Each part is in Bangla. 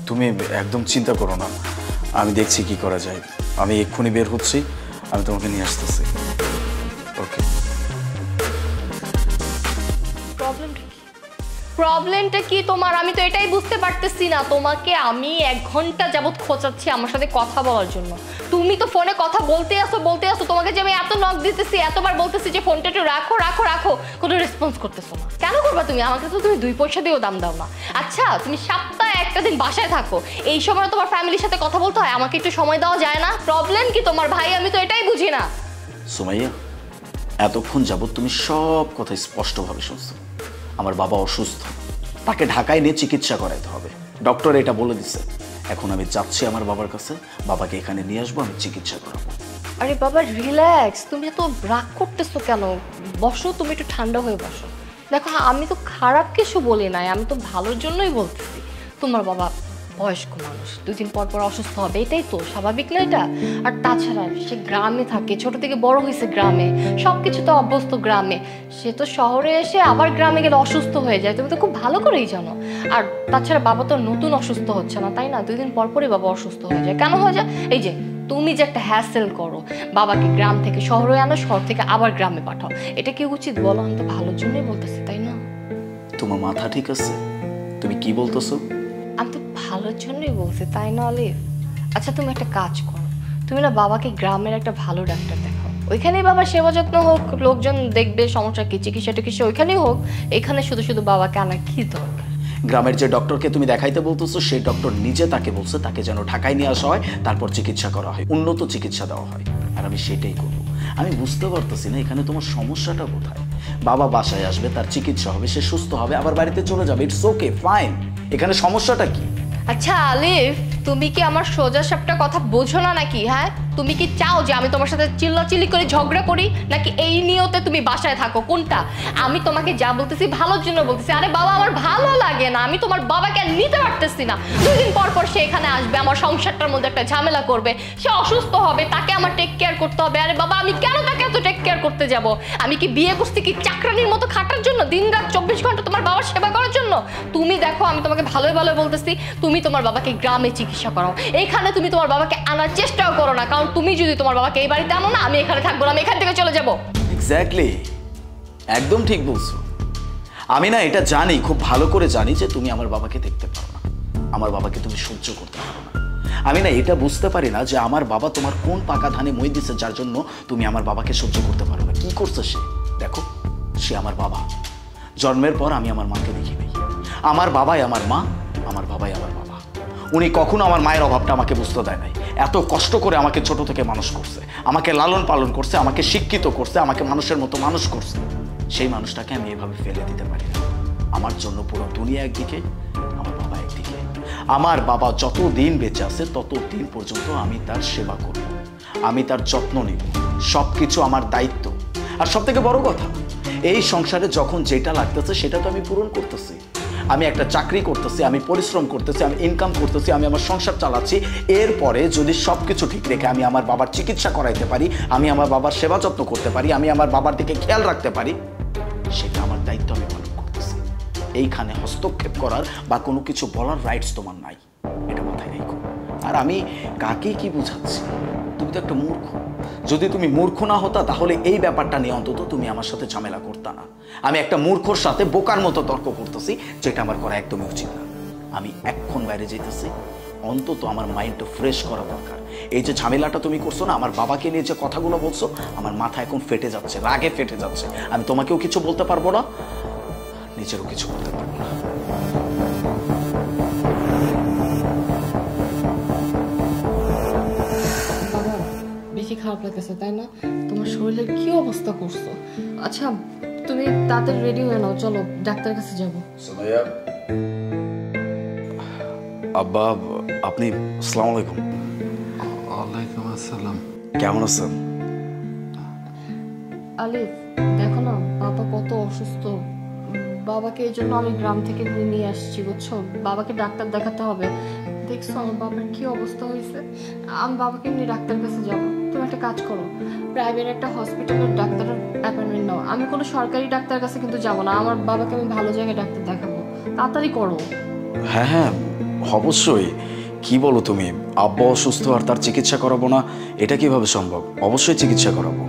তুমি একদম চিন্তা করো না, আমি দেখছি কি করা যায়। আমি এক্ষুনি বের হচ্ছি, আমি তোমাকে নিয়ে আসতেছি। ওকে। প্রবলেমটা কি তোমার? আমি তো এটাই বুঝতে পারতেছি না। তোমাকে আমি 1 ঘন্টা যাবত খোঁচাচ্ছি আমার সাথে কথা বলার জন্য, তুমি তো ফোনে কথা বলতে আসো। তোমাকে যে আমি এত নক দিতেছি, এতবার বলতেছি যে ফোনটা একটু রাখো রাখো রাখো, কোনো রেসপন্স করতেছো না। কেন করবা তুমি? আমাকে তো তুমি 2 পয়সা দিয়েও দাম দাও না। আচ্ছা, তুমি সপ্তাহে একটা দিন বাসায় থাকো, এই সময় তোমার ফ্যামিলির সাথে কথা বলতে হয়, আমাকে একটু সময় দেওয়া যায় না? প্রবলেম কি তোমার ভাই? আমি তো এটাই বুঝি না। সুমাইয়া, এতক্ষণ যাবত তুমি সব কথা স্পষ্টভাবে শুনছো। আমার বাবা অসুস্থ, তাকে ঢাকায় নিয়ে চিকিৎসা করাইতে হবে, ডক্টর এটা বলে দিছে। এখন আমি যাচ্ছি আমার বাবার কাছে, বাবাকে এখানে নিয়ে আসবো, আমি চিকিৎসা করাবো। আরে বাবা রিল্যাক্স, তুমি এত রাগ করতেছো কেন? বসো, তুমি একটু ঠান্ডা হয়ে বসো। দেখো আমি তো খারাপ কিছু বলি নাই, আমি তো ভালোর জন্যই বলতেছি। তোমার বাবা বয়স্ক মানুষ, 2 দিন পর পর অসুস্থ হবে, এটাই তো স্বাভাবিক না এটা? আর তাছাড়া সে গ্রামে থাকে, ছোট থেকে বড় হয়েছে গ্রামে, সবকিছু তো অভ্যস্ত গ্রামে। সে তো শহরে এসে আবার গ্রামে গেলে অসুস্থ হয়ে যায়, তুমি তো খুব ভালো করেই জানো। আর তাছাড়া বাবা তো নতুন অসুস্থ হচ্ছে না, তাই না? 2 দিন পর পরই বাবা অসুস্থ হয়ে যায়। কেন হয়ে যায়? এই যে তুমি যে একটা হ্যাসেল করো, বাবাকে গ্রাম থেকে শহরে আনো, শহর থেকে আবার গ্রামে পাঠাও, এটা কি উচিত বলো? আমি তো ভালোর জন্যই বলতেছি, তাই না? তোমার মাথা ঠিক আছে? তুমি কি বলতেছো? আমি তো ভালোর জন্যই বলছি, তাই না অলিভ? আচ্ছা তুমি একটা কাজ করো, তুমি না বাবাকে গ্রামের একটা ভালো ডাক্তার দেখাও, ওইখানেই বাবার সেবা যত্ন হোক, লোকজন দেখবে, সমস্যা কি, চিকিৎসা টিকিৎসা ওইখানেই হোক। এখানে শুধু শুধু বাবাকে আনার কি দরকার? গ্রামের যে ডক্টরকে তুমি দেখাইতে বলতেছো, সেই ডক্টর নিজে তাকে বলছে তাকে যেন ঢাকায় নিয়ে আসা হয়, তারপর চিকিৎসা করা হয়, উন্নত চিকিৎসা দেওয়া হয়। আর আমি সেটাই করবো। আমি বুঝতে পারতেছি না এখানে তোমার সমস্যাটা কোথায়। বাবা বাসায় আসবে, তার চিকিৎসা হবে, সে সুস্থ হবে, আবার বাড়িতে চলে যাবে, ইটস ওকে, ফাইন। এখানে সমস্যাটা কি? আচ্ছা আলিফ, তুমি কি আমার সোজা সাপটা কথা বোঝো না নাকি? হ্যাঁ, তুমি কি চাও যে আমি তোমার সাথে চিল্লাচিল্লি করে ঝগড়া করি, নাকি এই নিয়তে তুমি বাসায় থাকো? কোনটা? আমি তোমাকে যা বলতেছি ভালোর জন্য বলতেছি। আরে বাবা, আমার ভালো লাগে না, আমি তোমার বাবাকে আর নিতে পারতেছি না। 2 দিন পর পর সে এখানে আসবে, আমার সংসারটার মধ্যে একটা ঝামেলা করবে, সে অসুস্থ হবে, তাকে আমার টেক কেয়ার করতে হবে। আরে বাবা, আমি কেন তাকে এত টেক কেয়ার করতে যাব? আমি কি বিয়ে করছি কি চাকরানির মতো খাটার জন্য, দিন রাত 24 ঘন্টা তোমার বাবার সেবা করার জন্য? তুমি দেখো, আমি তোমাকে ভালোই ভালো বলতেছি, তুমি তোমার বাবাকে গ্রামে চিকিৎসা করাও, এখানে তুমি তোমার বাবাকে আনার চেষ্টাও করো না। কারণ তুমি যদি তোমার বাবাকে এই বাড়িতে আনো না, আমি এখানে থাকবো না, আমি এখান থেকে চলে যাবো। এক্স্যাক্টলি, একদম ঠিক বলছো। আমি না এটা জানি, খুব ভালো করে জানি যে তুমি আমার বাবাকে দেখতে পারো না, আমার বাবাকে তুমি সহ্য করতে পারো না। আমি না এটা বুঝতে পারি না যে আমার বাবা তোমার কোন পাকা ধানে মই দিছে, যার জন্য তুমি আমার বাবাকে সহ্য করতে পারো না। কি করছে সে? দেখো, সে আমার বাবা। জন্মের পর আমি আমার মাকে দেখি নাই। আমার বাবাই আমার মা, আমার বাবাই আমার বাবা। উনি কখনো আমার মায়ের অভাবটা আমাকে বুঝতে দেয় নাই। এত কষ্ট করে আমাকে ছোট থেকে মানুষ করছে, আমাকে লালন পালন করছে, আমাকে শিক্ষিত করছে, আমাকে মানুষের মতো মানুষ করছে। সেই মানুষটাকে আমি এভাবে ফেলে দিতে পারি না। আমার জন্য পুরো দুনিয়া একদিকে, আমার বাবা একদিকে। আমার বাবা যত দিন বেঁচে আছে তত দিন পর্যন্ত আমি তার সেবা করব, আমি তার যত্ন নেব, সব কিছু আমার দায়িত্ব। আর সব থেকে বড় কথা, এই সংসারে যখন যেটা লাগতেছে সেটা তো আমি পূরণ করতেছি। আমি একটা চাকরি করতেছি, আমি পরিশ্রম করতেছি, আমি ইনকাম করতেছি, আমি আমার সংসার চালাচ্ছি। এরপরে যদি সব কিছু ঠিক রেখে আমি আমার বাবার চিকিৎসা করাইতে পারি, আমি আমার বাবার সেবা যত্ন করতে পারি, আমি আমার বাবার দিকে খেয়াল রাখতে পারি, সেটা আমার দায়িত্ব, আমি পালন করতেছি। এইখানে হস্তক্ষেপ করার বা কোনো কিছু বলার রাইটস তোমার নাই, এটা মাথায় রেখো। আর আমি কাকে কি বুঝাচ্ছি? তুমি তো একটা মূর্খ। যদি তুমি মূর্খ না হতা তাহলে এই ব্যাপারটা নিয়ে অন্তত তুমি আমার সাথে ঝামেলা করতা না। আমি একটা মূর্খর সাথে বোকার মতো তর্ক করতেছি, যেটা আমার করা একদমই উচিত না। আমি এখন বাইরে যেতেছি, অন্তত আমার মাইন্ডটা ফ্রেশ করা দরকার। এই যে ঝামেলাটা তুমি করছো না, আমার বাবাকে নিয়ে যে কথাগুলো বলছো, আমার মাথা এখন ফেটে যাচ্ছে, রাগে ফেটে যাচ্ছে। আমি তোমাকেও কিছু বলতে পারবো না, নিজেরও কিছু বলতে পারবো না। বেশি খারাপ লাগতেছে তাই না? তোমার শরীরের কি অবস্থা করছো? আচ্ছা তুমি তাড়াতাড়ি রেডি হয়ে নাও, চলো ডাক্তারের কাছে যাবো। সুমাইয়া, আব্বা, আপনি? আসসালামু আলাইকুম। ওয়ালাইকুম আসসালাম। কেমন আছেন? আলিফ দেখো না, বাবা কত অসুস্থ, বাবাকে এই জন্য আমি গ্রাম থেকে নিয়ে আসছি, বুঝছো? বাবাকে ডাক্তার দেখাতে হবে। দেখছো আমার বাবার কি অবস্থা হয়েছে? আমি বাবাকে নিয়ে ডাক্তারের কাছে যাবো। তুমি একটা কাজ করো, প্রাইভেট একটা হসপিটালের ডাক্তারের অ্যাপয়েন্টমেন্ট নাও। আমি কোনো সরকারি ডাক্তারের কাছে কিন্তু যাবো না, আমার বাবাকে আমি ভালো জায়গায় ডাক্তার দেখাবো। তাড়াতাড়ি করো। হ্যাঁ হ্যাঁ, অবশ্যই। কি বলো তুমি? আব্বা অসুস্থ আর তার চিকিৎসা করাবো না, এটা কিভাবে সম্ভব? অবশ্যই চিকিৎসা করাবো।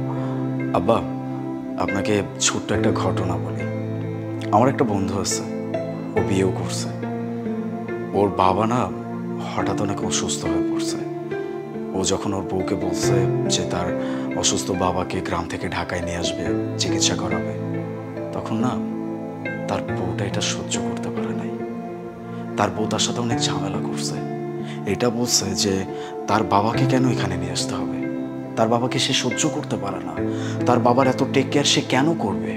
আব্বা, আপনাকে ছোট্ট একটা ঘটনা বলি। আমার একটা বন্ধু আছে, ও বিয়েও করছে। ওর বাবা না হঠাৎ অনেক অসুস্থ হয়ে পড়ছে। ও যখন ওর বউকে বলছে যে তার অসুস্থ বাবাকে গ্রাম থেকে ঢাকায় নিয়ে আসবে, চিকিৎসা করাবে, তখন না তার বউটা এটা সহ্য করতে পারে নাই। তার বউ তার সাথে অনেক ঝামেলা করছে। এটা বলছে যে তার বাবাকে কেন এখানে নিয়ে আসতে হবে, তার বাবাকে সে সহ্য করতে পারে না, তার বাবার এত টেক কেয়ার সে কেন করবে।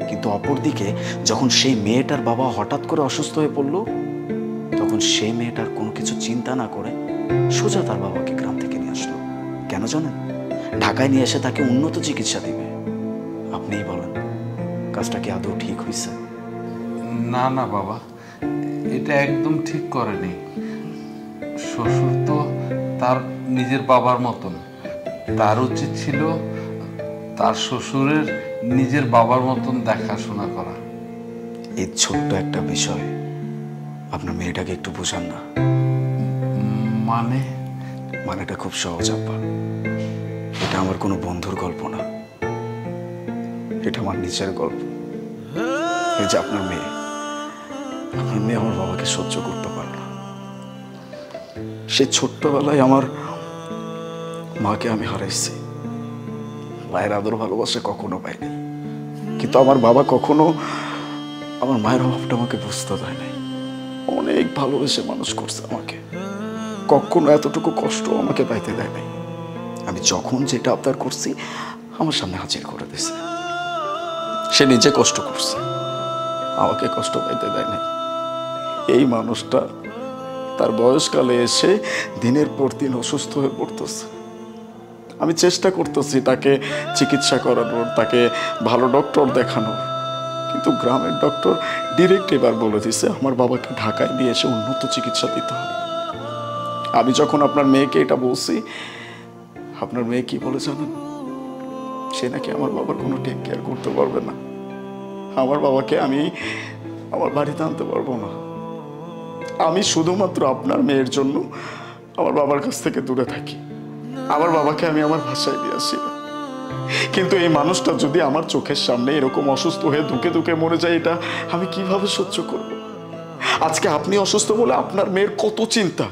কিন্তু অপরদিকে যখন সেই মেয়েটার বাবা হঠাৎ করে অসুস্থ হয়ে পড়লো, তখন সেই মেয়েটার কোনো কিছু চিন্তা না করে সোজা তার বাবাকে গ্রাম থেকে নিয়ে আসলো। কেন জানেন? ঢাকায় নিয়ে এসে তাকে উন্নত চিকিৎসা দিবে। আপনিই বলেন, কাজটা কি আদৌ ঠিক হয়েছে? না না বাবা, এটা একদম ঠিক করেনি। শ্বশুর তো তার নিজের বাবার মতন, তার উচিত ছিল তার শ্বশুরের নিজের বাবার মতন দেখাশোনা করা। এই ছোট্ট একটা বিষয় আপনার মেয়েটাকে একটু বোঝান না। মানেটা খুব সহজ আব্বা। এটা আমার কোনো বন্ধুর গল্প না, এটা আমার নিজের গল্প। এই যে আপনার মেয়ে আমার বাবাকে সহ্য করতে পারে না। সে ছোট্টবেলায় আমার মাকে আমি হারাইছি। মায়ের আদর ভালোবাসা কখনো পাইনি, কিন্তু আমার বাবা কখনো আমার মায়ের অভাবটা আমাকে বুঝতে দেয় নাই। অনেক ভালোবেসে মানুষ করছে আমাকে, কখনো এতটুকু কষ্ট আমাকে পাইতে দেয় নাই। আমি যখন যেটা আবদার করছি আমার সামনে হাজির করে দিয়েছে। সে নিজে কষ্ট করছে, আমাকে কষ্ট পাইতে দেয় নাই। এই মানুষটা তার বয়সকালে এসে দিনের পর দিন অসুস্থ হয়ে পড়তেছে। আমি চেষ্টা করতেছি তাকে চিকিৎসা করানোর, তাকে ভালো ডক্টর দেখানোর, কিন্তু গ্রামের ডক্টর ডিরেক্ট এবার বলে দিছে আমার বাবাকে ঢাকায় নিয়ে এসে উন্নত চিকিৎসা দিতে হবে। আমি যখন আপনার মেয়েকে এটা বলছি, আপনার মেয়ে কি বলে জানেন? সে নাকি আমার বাবার কোনো টেক কেয়ার করতে পারবে না, আমার বাবাকে আমি আমার বাড়িতে আনতে পারবো না। আমি শুধুমাত্র আপনার মেয়ের জন্য আমার বাবার কাছ থেকে দূরে থাকি, আমার বাবাকে আমি আমার ভাষায় দিয়ে আসি না। কিন্তু এই মানুষটা যদি আমার চোখের সামনে এরকম অসুস্থ হয়ে ধুকে ধুকে মরে যায়, এটা আমি কিভাবে সহ্য করব? আজকে আপনি অসুস্থ বলে আপনার মেয়ের কত চিন্তা।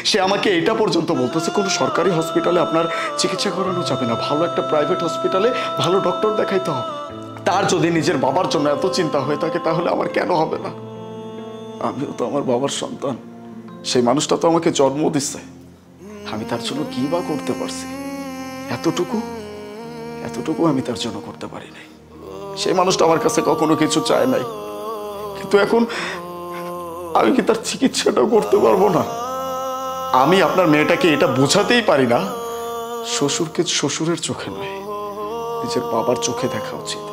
সে আমাকে এটা পর্যন্ত বলতেছে কোনো সরকারি হসপিটালে আপনার চিকিৎসা করানো যাবে না, ভালো একটা প্রাইভেট হসপিটালে ভালো ডক্টর দেখাইতে হবে। তার যদি নিজের বাবার জন্য এত চিন্তা হয়ে থাকে, তাহলে আমার কেন হবে না? আমিও তো আমার বাবার সন্তান। সেই মানুষটা তো আমাকে জন্ম দিচ্ছে, আমি তার জন্য কি বা করতে পারছি? এতটুকু আমি তার জন্য করতে পারি নাই। সেই মানুষটা আমার কাছে কখনো কিছু চায় নাই, কিন্তু এখন আমি কি তার চিকিৎসাটাও করতে পারবো না? আমি আপনার মেয়েটাকে এটা বোঝাতেই পারি না, শ্বশুরকে শ্বশুরের চোখে নয় নিজের বাবার চোখে দেখা উচিত।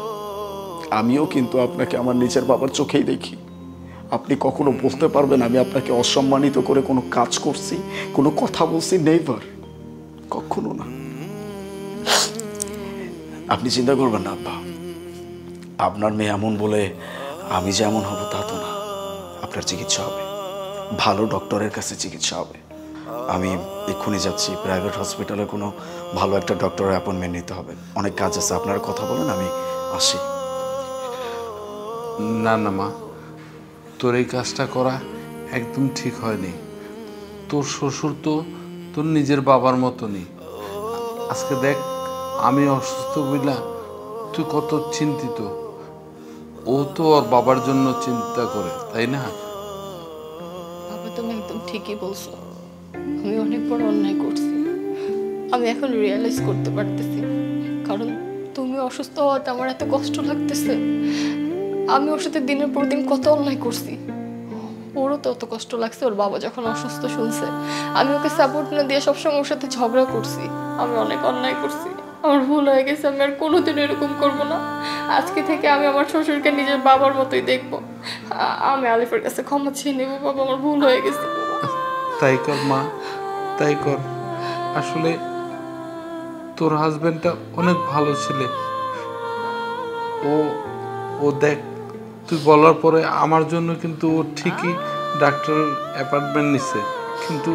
আমিও কিন্তু আপনাকে আমার নিজের বাবার চোখেই দেখি। আপনি কখনো বলতে পারবেন আমি আপনাকে অসম্মানিত করে কোনো কাজ করছি, কোনো কথা বলছি? নেভার, কখনো না। আপনি চিন্তা করবেন না আব্বা, আপনার মেয়ে এমন বলে আমি যে এমন হব তা তো না। আপনার চিকিৎসা হবে, ভালো ডক্টরের কাছে চিকিৎসা হবে। আমি এক্ষুনি যাচ্ছি প্রাইভেট হসপিটালে, কোনো ভালো একটা ডক্টরের অ্যাপয়েন্টমেন্ট নিতে হবে। অনেক কাজ আছে, আপনারা কথা বলেন, আমি আসি। না না মা, তোর এই কাজটা করা একদম ঠিক হয়নি। তোর শ্বশুর তো তোর নিজের বাবার মতনই। আজকে দেখ, আমি অসুস্থ বইলা তুই কত চিন্তিত, ও তো ওর বাবার জন্য চিন্তা করে, তাই না? বাবা, তুমি একদম ঠিকই বলছো। আমি অনেক বড় অন্যায় করছি। আমি এখন রিয়েলাইজ করতে পারতেছি, কারণ তুমি অসুস্থ হওয়াতে আমার এত কষ্ট লাগতেছে। আমি ওর সাথে দিনের পর দিন কত অন্যায় করছি। ওরও তো অত কষ্ট লাগছে ওর বাবা যখন অসুস্থ শুনছে। আমি ওকে সাপোর্ট না দিয়ে সবসময় ওর সাথে ঝগড়া করছি। আমি অনেক অন্যায় করছি, আমার ভুল হয়ে গেছে। আমি আর কোনোদিন এরকম করবো না। আজকে থেকে আমি আমার শ্বশুরকে নিজের বাবার মতোই দেখবো। আমি আলিফের কাছে ক্ষমা চেয়ে নেবো। বাবা, আমার ভুল হয়ে গেছে। তাই কর মা, তাই কর। আসলে তোর হাজবেন্ডটা অনেক ভালো ছেলে। ও দেখ, তুই বলার পরে আমার জন্য কিন্তু ও ঠিকই ডাক্তার অ্যাপার্টমেন্ট নিছে, কিন্তু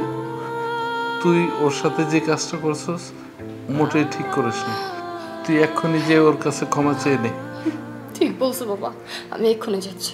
তুই ওর সাথে যে কাজটা করছস মোটেই ঠিক করিস না। তুই এক্ষুনি যে ওর কাছে ক্ষমা চেয়ে নে। ঠিক বলছো বাবা, আমি এক্ষুনি যাচ্ছি।